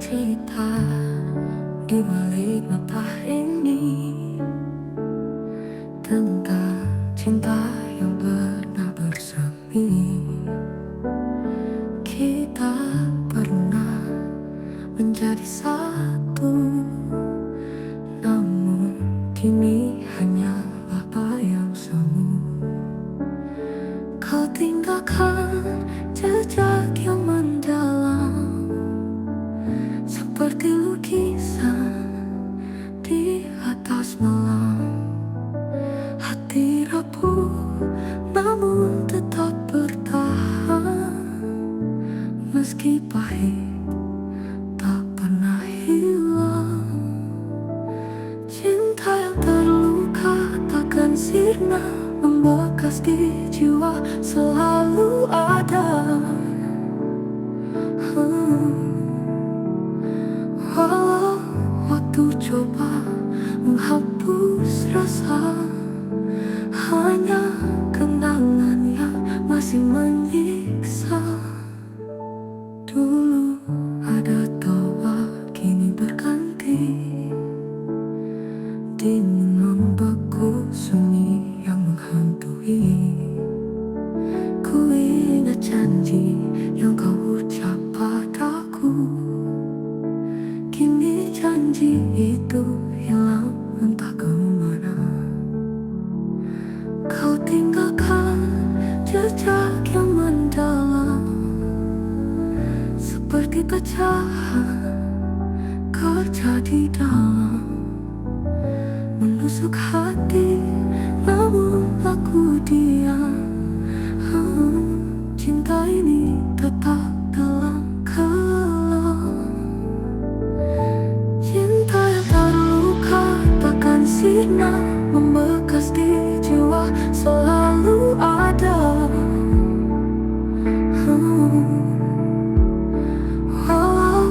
cerita di balik mata ini tentang cinta yang pernah bersemi. Kita pernah menjadi satu, namun kini hanyalah bayang semu. Kau tinggalkan jejak yang mendalam, seperti lukisan di atas malam. Hati rapuh namun tetap bertahan, meski pahit tak pernah hilang. Cinta yang terluka takkan sirna, membekas di jiwa selalu ada. Walau waktu coba menghapus rasa, hanya kenangan yang masih menyiksa. Dulu ada tawa, kini berganti dingin membeku, sunyi yang menghantui. Ku ingat janji yang kau ucap padaku, kini janji itu hilang entah kemana. Kau tinggalkan jejak yang mendalam, seperti pecahan kaca di dalam, menusuk hati namun aku diam. Cinta ini tetap dalam kelam. Cinta yang terluka takkan sirna, membekas di jiwa selalu ada. Walau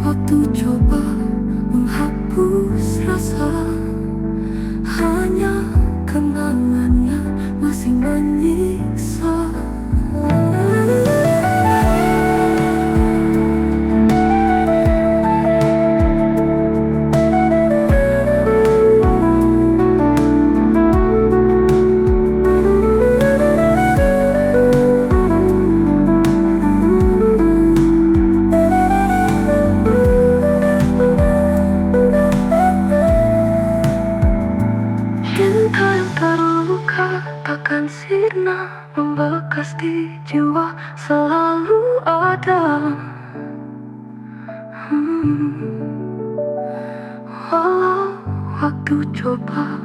waktu coba menghapus rasa, hanya kenangannya masih menyiksa. Cinta yang terluka takkan sirna, membekas di jiwa selalu ada. Walau waktu coba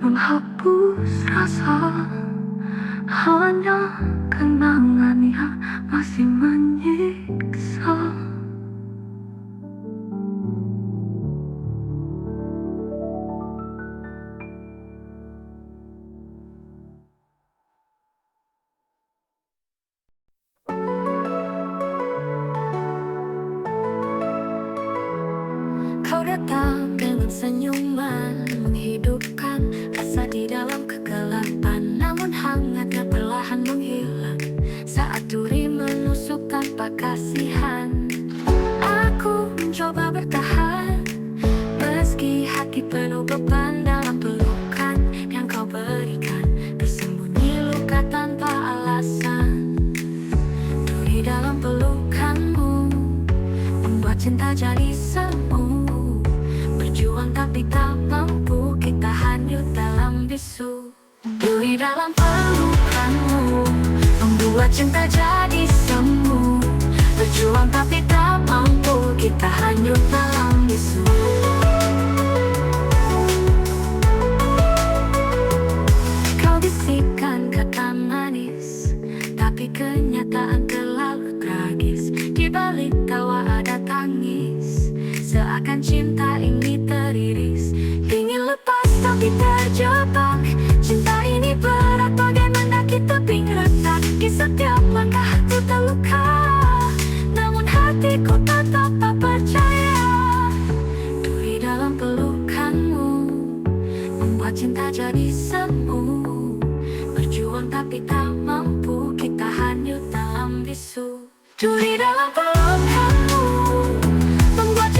menghapus rasa, hanya kenangan yang masih menyiksa. Kau datang dengan senyuman, menghidupkan asa di dalam kegelapan. Namun hangatnya perlahan menghilang saat duri menusuk tanpa kasihan. Aku mencoba bertahan, meski hati penuh beban dalam pelukan yang kau berikan. Bersembunyi luka tanpa alasan. Duri dalam pelukanmu membuat cinta jadi semu. Berjuang tapi tak mampu, kita hanyut dalam bisu. Duri dalam pelukanmu membuat cinta jadi semu. Berjuang tapi tak mampu, kita hanyut dalam bisu. Kau bisikan kata manis, tapi kenyataan terlalu tragis. Di balik tawa ada tangis, seakan cinta ini teriris. Ingin lepas tapi terjebak, cinta ini berat bagai mendaki tebing retak. Di setiap langkah ku terluka, namun hatiku tetap tak percaya. Duri dalam pelukanmu membuat cinta jadi semu. Berjuang tapi tak mampu, kita hanyut dalam bisu. Duri dalam pelukanmu membuat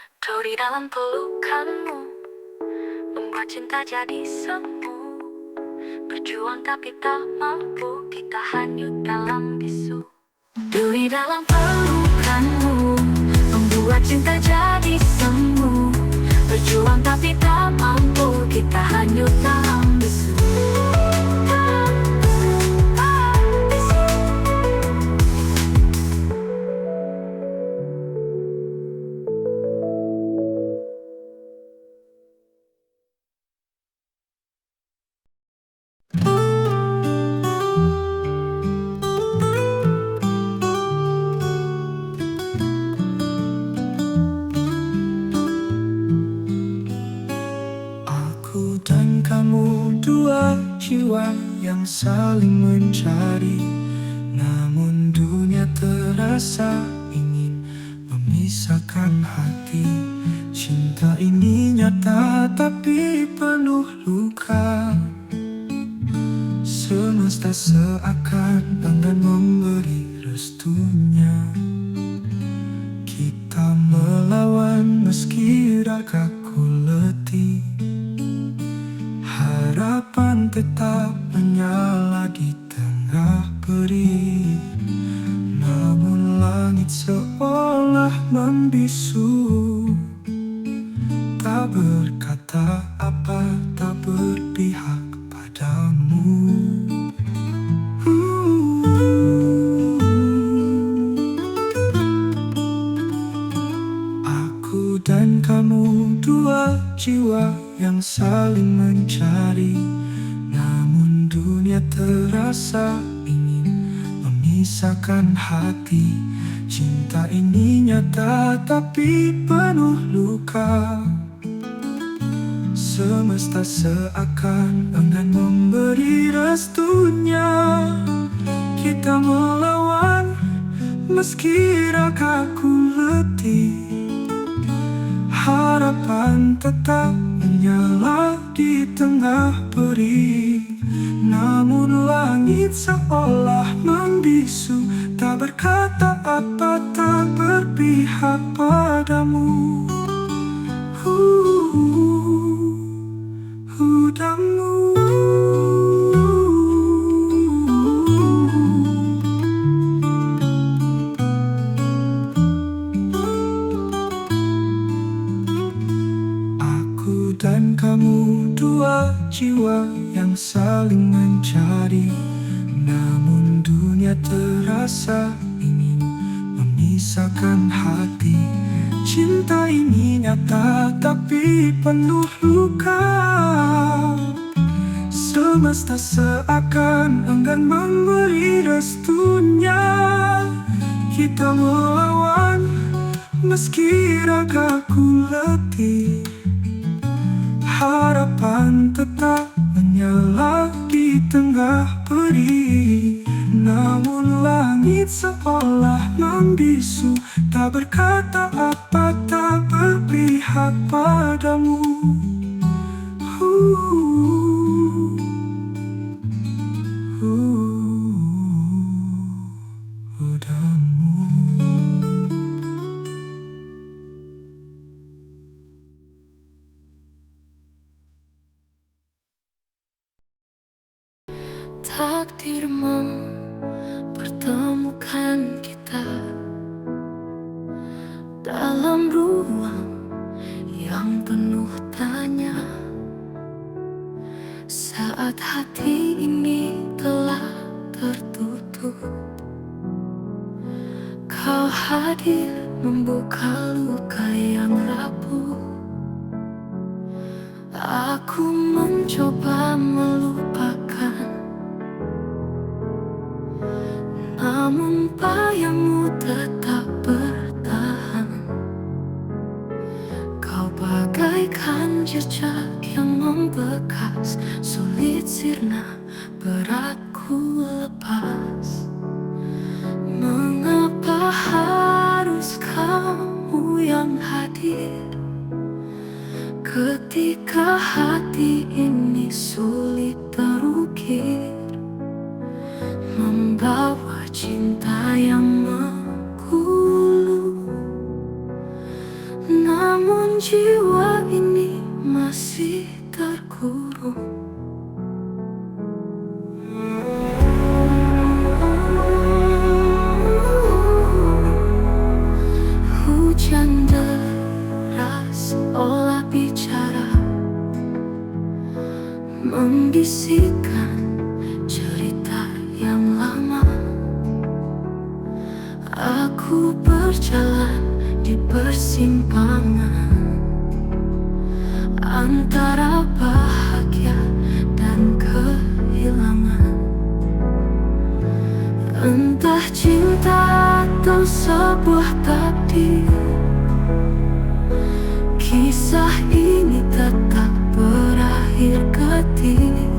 Kau di dalam pelukanmu, membuat cinta jadi semu. Berjuang tapi tak mampu, kita hanyut dalam bisu. Di dalam pelukanmu, membuat cinta jadi semu. Berjuang tapi tak mampu, kita hanyut dalam bisu. Aku dan kamu dua jiwa yang saling mencari, namun dunia terasa ingin memisahkan hati. Cinta ini nyata tapi penuh luka. Semesta seakan enggan memberi restunya. Kita melawan meski ragaku letih. Harapan tetap menyala di tengah perih, namun langit seolah membisu. Tak berkata apa, tak berpihak padamu. Aku dan kamu dua jiwa yang saling mencari, namun dunia terasa ingin memisahkan hati. Cinta ini nyata tapi penuh luka. Semesta seakan enggan memberi restunya. Kita melawan meski ragaku letih. Harapan tetap menyala di tengah perih, namun langit seolah membisu. Tak berkata apa, tak berpihak padamu. Damu. Dan kamu dua jiwa yang saling mencari, namun dunia terasa ingin memisahkan hati. Cinta ini nyata tapi penuh luka. Semesta seakan enggan memberi restunya. Kita melawan meski ragaku letih. Harapan tetap menyala di tengah perih, namun langit seolah membisu. Tak berkata apa, tak berpihak padamu. Takdir mempertemukan kita dalam ruang yang penuh tanya. Saat hati ini telah tertutup, Kau hadir membuka luka yang rapuh. Aku mencoba melupakan, namun payahmu tetap bertahan. Kau bagaikan jejak yang membekas, sulit sirna, berat ku lepas. Mengapa harus kamu yang hadir ketika hati ini sulit terukir, membawa cinta yang mengkulu. namun jiwa ini masih terkurung. Hujan deras olah bicara, membisikkan cerita yang lama. Aku berjalan di persimpangan antara bahagia dan kehilangan. Entah cinta atau sebuah takdir, kisah ini tetap berakhir getir.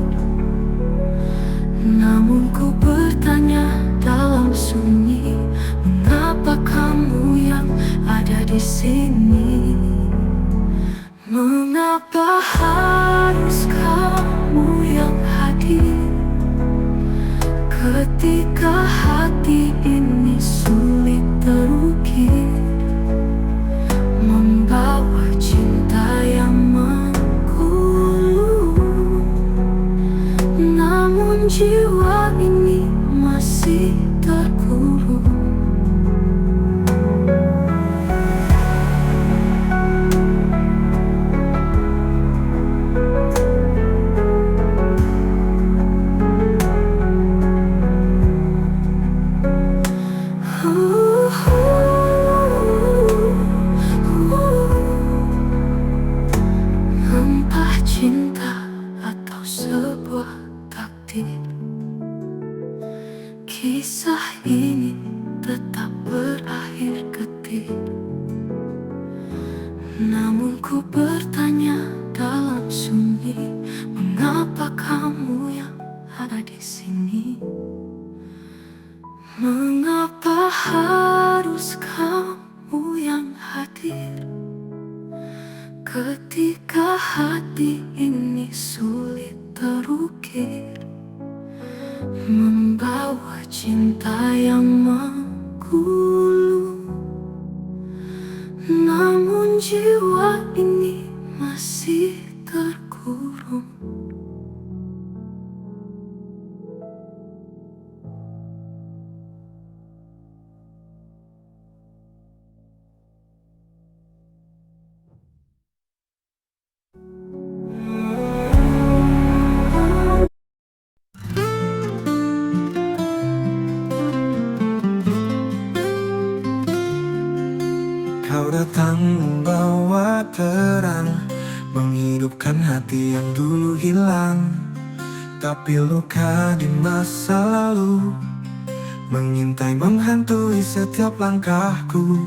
Namun ku bertanya dalam sunyi, mengapa kamu yang ada di sini? Mengapa harus kamu yang hadir ketika hati ini sulit terukir, membawa cinta yang mengulur, namun jiwa ini masih terkurung. Entah cinta atau sebuah takdir, kisah ini tetap berakhir getir. Namun ku bertanya dalam sunyi, mengapa kamu yang ada di sini? Mengapa harus kamu yang hadir ketika hati ini sulit terukir, membawa cinta yang mengulur, namun jiwa ini masih terkurung. Kau datang membawa terang, menghidupkan hati yang dulu hilang. Tapi luka di masa lalu mengintai menghantui setiap langkahku.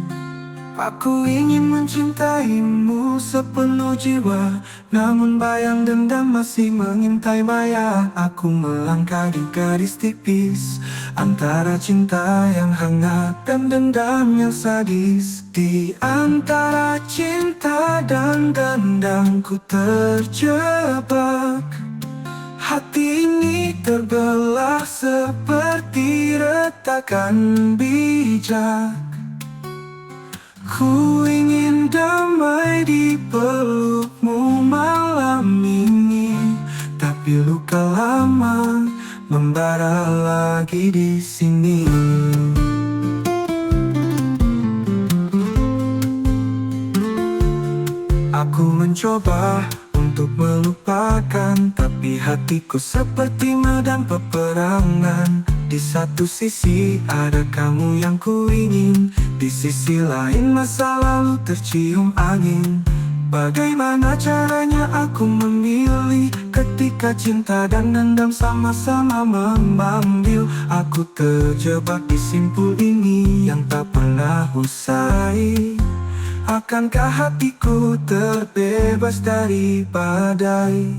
Aku ingin mencintaimu sepenuh jiwa, namun bayang dendam masih mengintai maya. Aku melangkah di garis tipis antara cinta yang hangat dan dendam yang sadis. Di antara cinta dan dendam ku terjebak. Hati ini terbelah seperti retakan bijak. Ku ingin damai di pelukmu malam ini, tapi luka lama membara lagi di sini. Aku mencoba untuk melupakan, tapi hatiku seperti medan peperangan. Di satu sisi ada kamu yang ku ingin, di sisi lain masa lalu tercium angin. Bagaimana caranya aku memilih ketika cinta dan dendam sama-sama memanggil? Aku terjebak di simpul ini yang tak pernah usai. Akankah hatiku terbebas dari badai?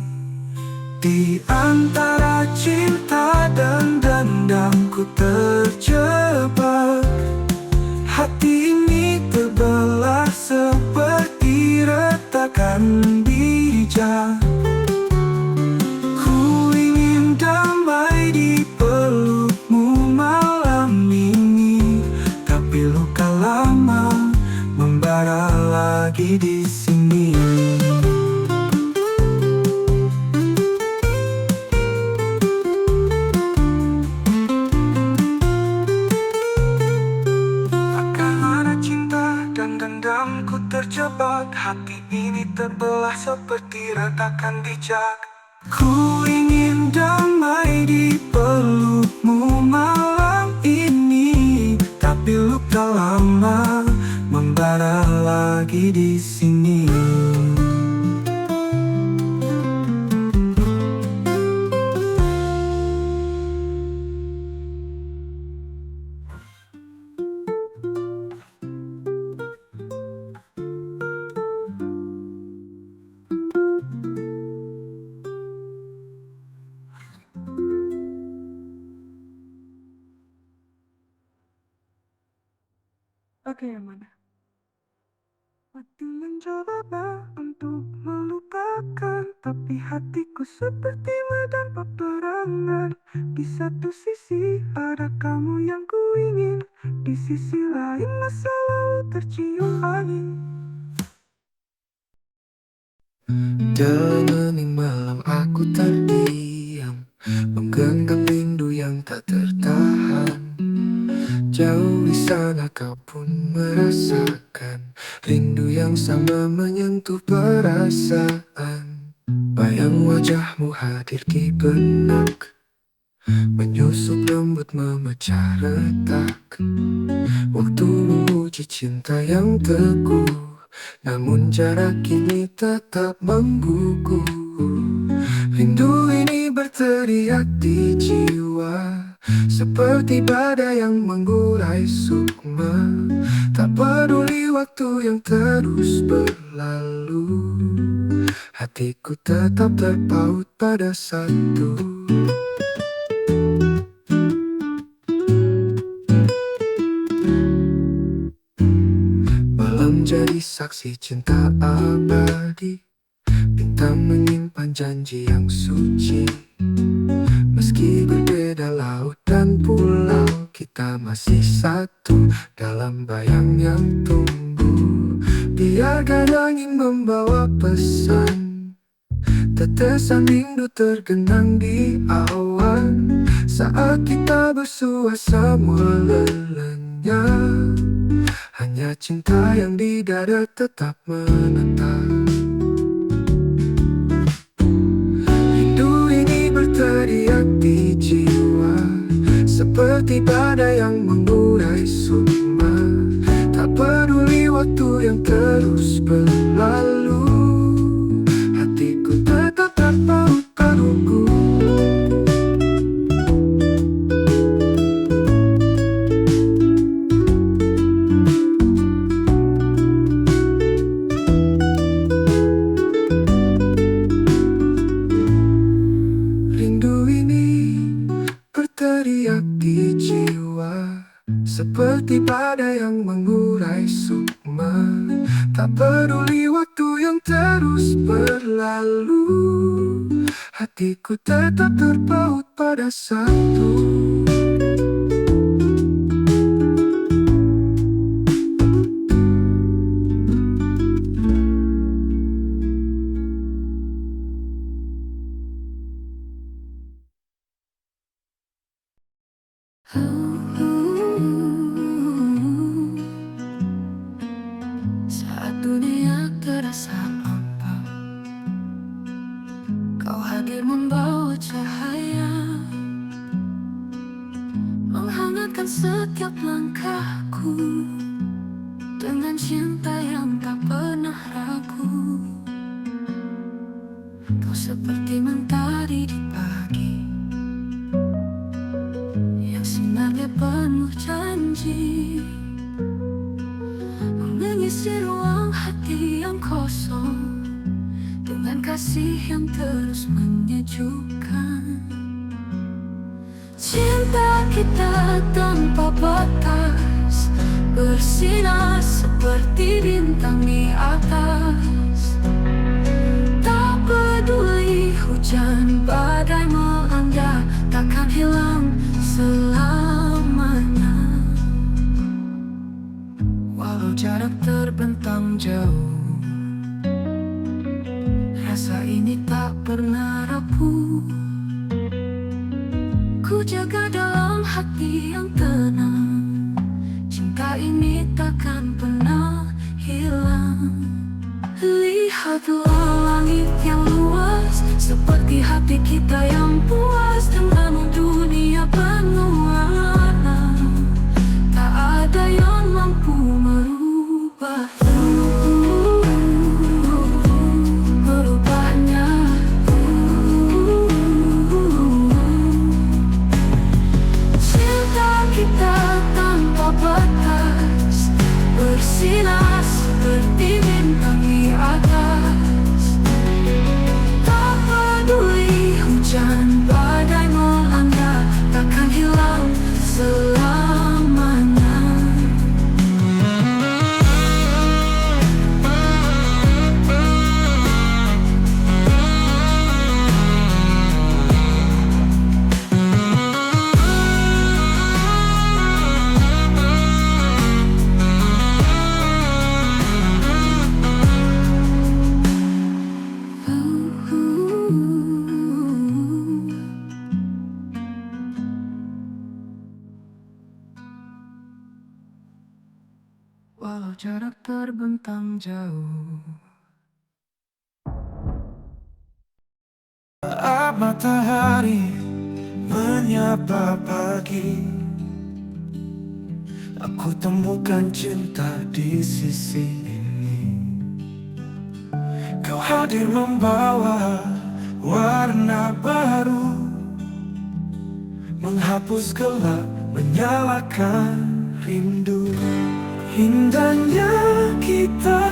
Di antara cinta dan dendam ku terjebak. Hati ini terbelah seperti retakan bijak. Ku ingin damai di pelukmu malam ini, tapi luka lama membara membara lagi di sini. Akan ada cinta dan dendamku terjebak, hati ini terbelah seperti retakan di jak. Ku ingin damai di pelukmu malam ini, tapi luka lama membara lagi di sini. Oke, yang mana? Hati mencoba untuk melupakan, tapi hatiku seperti medan peperangan. Di satu sisi ada kamu yang kuingin, di sisi lain masa lalu tercium angin. Dalam hening malam aku terdiam, menggenggam rindu yang tak tertahan. Jauh di sana kau pun merasakan rindu yang sama menyentuh perasaan. Bayang wajahmu hadir di benak, menyusup lembut memecah retak. Waktu menguji cinta yang teguh, namun jarak kini tetap menggugur. Rindu ini berteriak di jiwa, seperti badai yang menggurai sukma. Tak peduli waktu yang terus berlalu, hatiku tetap terpaut pada satu. Malam jadi saksi cinta abadi, bintang menyimpan janji yang suci. Meski berbeda laut dan pulau, kita masih satu dalam bayang yang tumbuh. Biarkan angin membawa pesan, tetesan rindu tergenang di awan. Saat kita bersua semua lenyap, hanya cinta yang di dada tetap menetap. Berteriak di jiwa, seperti badai yang menggurai sukma. Tak peduli waktu yang terus berlalu, hatiku tetap terpaut paduku. Teriak di jiwa, seperti badai yang mengurai sukma. Tak peduli waktu yang terus berlalu, hatiku tetap terpaut pada satu. Saat dunia terasa hampa, kau hadir membawa cahaya, menghangatkan setiap langkahku dengan cinta yang tak pernah ragu. Kau seperti mentari di pagi, yang sinarnya penuh janji, mengisi ruang hati yang kosong dengan kasih yang terus menyejukkan. Cinta kita tanpa batas, bersinar seperti bintang di atas. Tak peduli hujan badai melanda, takkan hilang selamanya. Walau jarak terbentang bentang jauh. Rasa ini tak pernah rapuh. Ku jaga dalam hati yang tenang. Cinta ini takkan pernah hilang. Lihatlah langit yang luas, seperti hati kita yang puas dengan dunia penuh warna. Tak ada yang mampu merubahnya. Cinta kita tanpa batas, bersinar seperti bintang di atas. Tak peduli hujan badai melanda, takkan hilang selamanya. Walau jarak terbentang jauh. Saat matahari menyapa pagi, aku temukan cinta di sisi ini. Kau hadir membawa warna baru, menghapus gelap, menyalakan rindu. Indahnya kita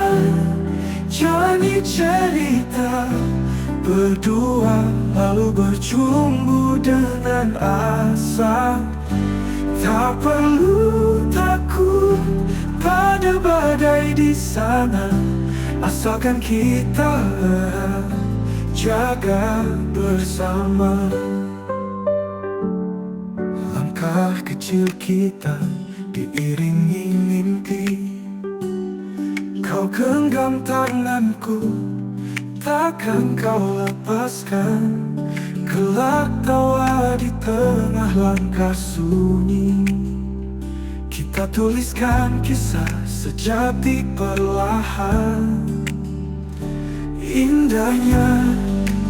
jalani cerita berdua, lalu bercumbu dengan asa. Tak perlu takut pada badai di sana, asalkan kita jaga bersama. Langkah kecil kita diiringi mimpi. Kau genggam tanganku, takkan kau lepaskan. Kelak tawa di tengah langkah sunyi, kita tuliskan kisah sejati perlahan. Indahnya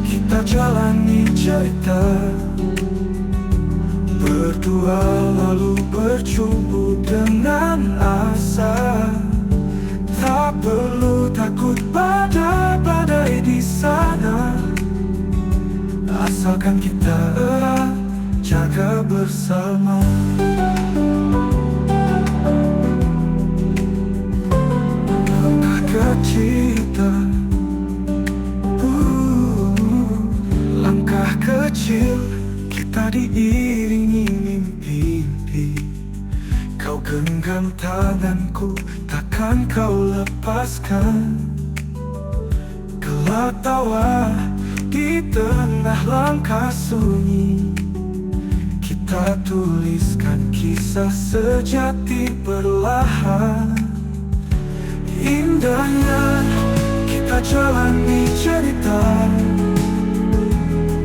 kita jalani cerita berdua, lalu bercumbu dengan asa. Tak perlu takut pada badai di sana, asalkan kita erat jaga bersama. Langkah kecil kita, langkah kecil kita diiringi mimpi. Kau genggam tanganku, takkan kau lepaskan. Kelak tawa di tengah langkah sunyi, kita tuliskan kisah sejati perlahan. Indahnya kita jalani cerita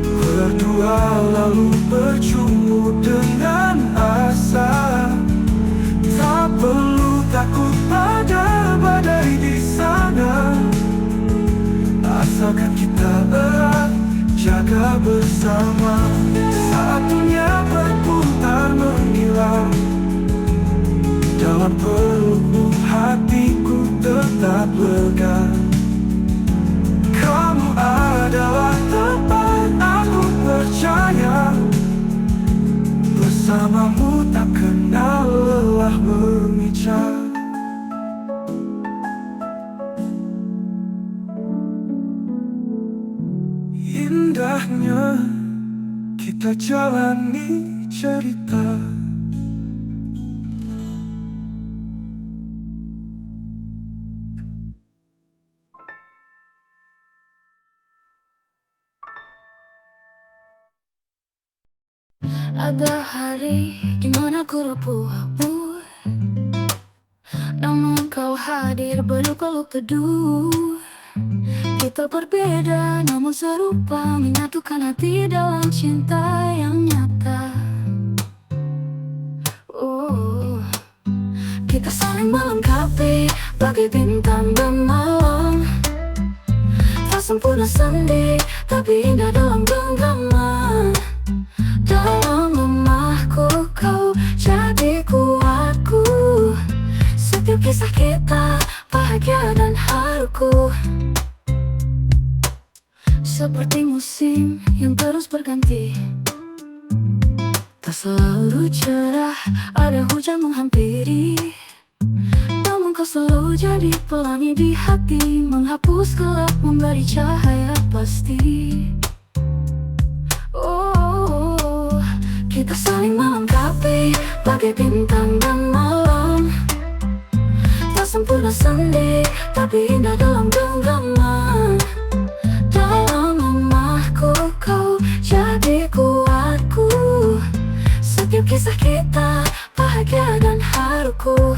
berdua, lalu bercumbu dengan asa. Tak perlu takut pada badai di sana, asalkan kita erat jaga bersama. Saat dunia berputar menghilang, dalam pelukmu hatiku tetap lega. Kamu adalah tempat aku percaya, bersamamu tak kenal lelah memijak. Indahnya kita jalani cerita. Ada hari dimana ku rapuh, namun kau hadir berpeluk teduh. Kita berbeda namun serupa, menyatukan hati dalam cinta yang nyata. Oh, kita saling melengkapi bagai bintang dan malam. Tak sempurna sendiri, tapi indah dalam genggaman. Dalam lemahku kau jadi kuatku. Setiap kisah kita bahagia dan haruku. Seperti musim yang terus berganti, tak selalu cerah, ada hujan menghampiri. Namun kau selalu jadi pelangi di hati, menghapus gelap, memberi cahaya pasti. Oh, kita saling melengkapi bagai bintang dan malam. Tak sempurna sendiri, tapi indah dalam genggaman. Dalam lemahku kau jadi kuatku. Setiap kisah kita bahagia dan haruku.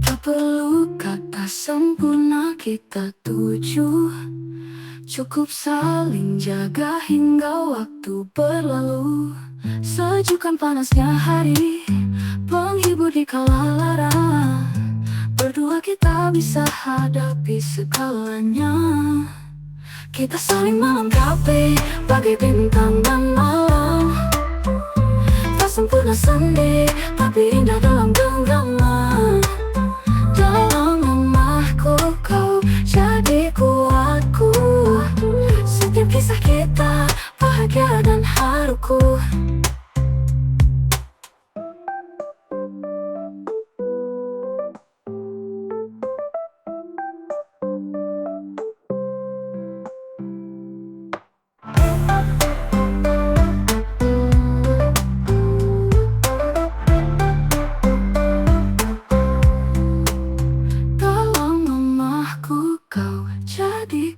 Tak perlu kata sempurna kita tuju, cukup saling jaga hingga waktu berlalu. Sejukkan panasnya hari, penghibur di kala lara. Berdua kita bisa hadapi segalanya. Kita saling melengkapi bagai bintang dan malam. Tak sempurna sendiri, tapi indah dalam genggaman. Dalam lemahku kau jadi kuatku. Setiap kisah kita bahagia dan haruku.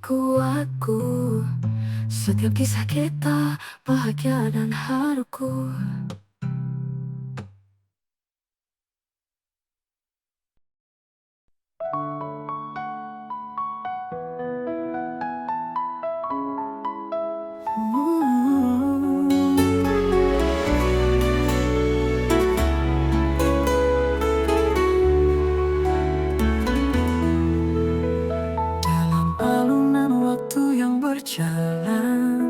Kuatku, setiap kisah kita bahagia dan haruku. Berjalan,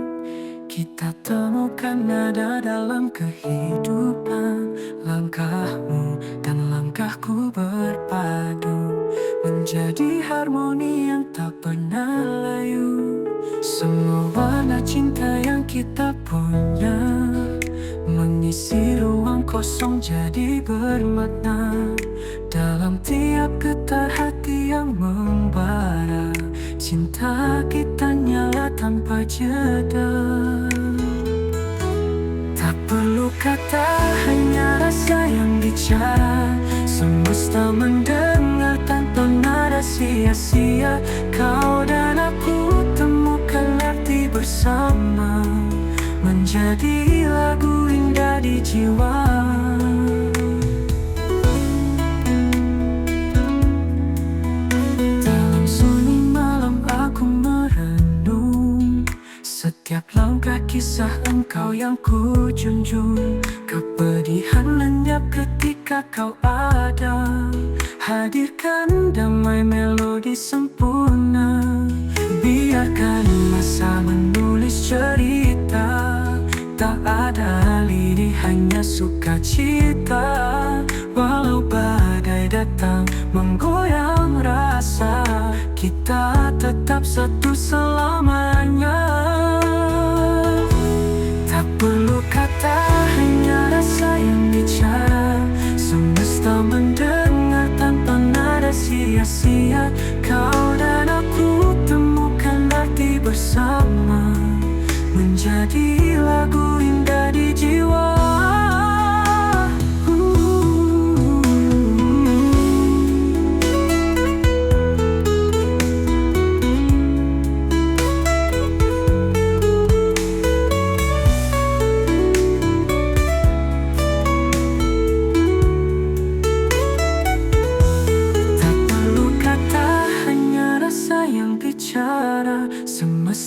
kita temukan nada dalam kehidupan. Langkahmu dan langkahku berpadu, menjadi harmoni yang tak pernah layu. Semua warna cinta yang kita punya, mengisi ruang kosong jadi bermakna. Dalam tiap getar hati yang membara, cinta kita nyala tanpa jeda. Tak perlu kata, hanya rasa yang bicara. Semesta mendengar tanpa nada sia-sia. Kau dan aku temukan arti bersama, menjadi lagu indah di jiwa. Setiap langkah kisah engkau yang ku junjung, kepedihan lenyap ketika kau ada. Hadirkan damai melodi sempurna, biarkan masa menulis cerita. Tak ada lirih, hanya sukacita. Walau badai datang menggoyang rasa, kita tetap satu selamanya. Tak perlu kata, hanya rasa yang bicara. Semesta mendengar tanpa nada sia-sia. Kau dan aku temukan arti bersama, menjadi lagu indah di jiwa.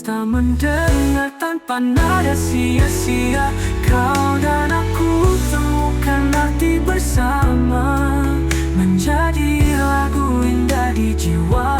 semesta mendengar tanpa nada sia-sia. Kau dan aku temukan arti bersama, menjadi lagu indah di jiwa.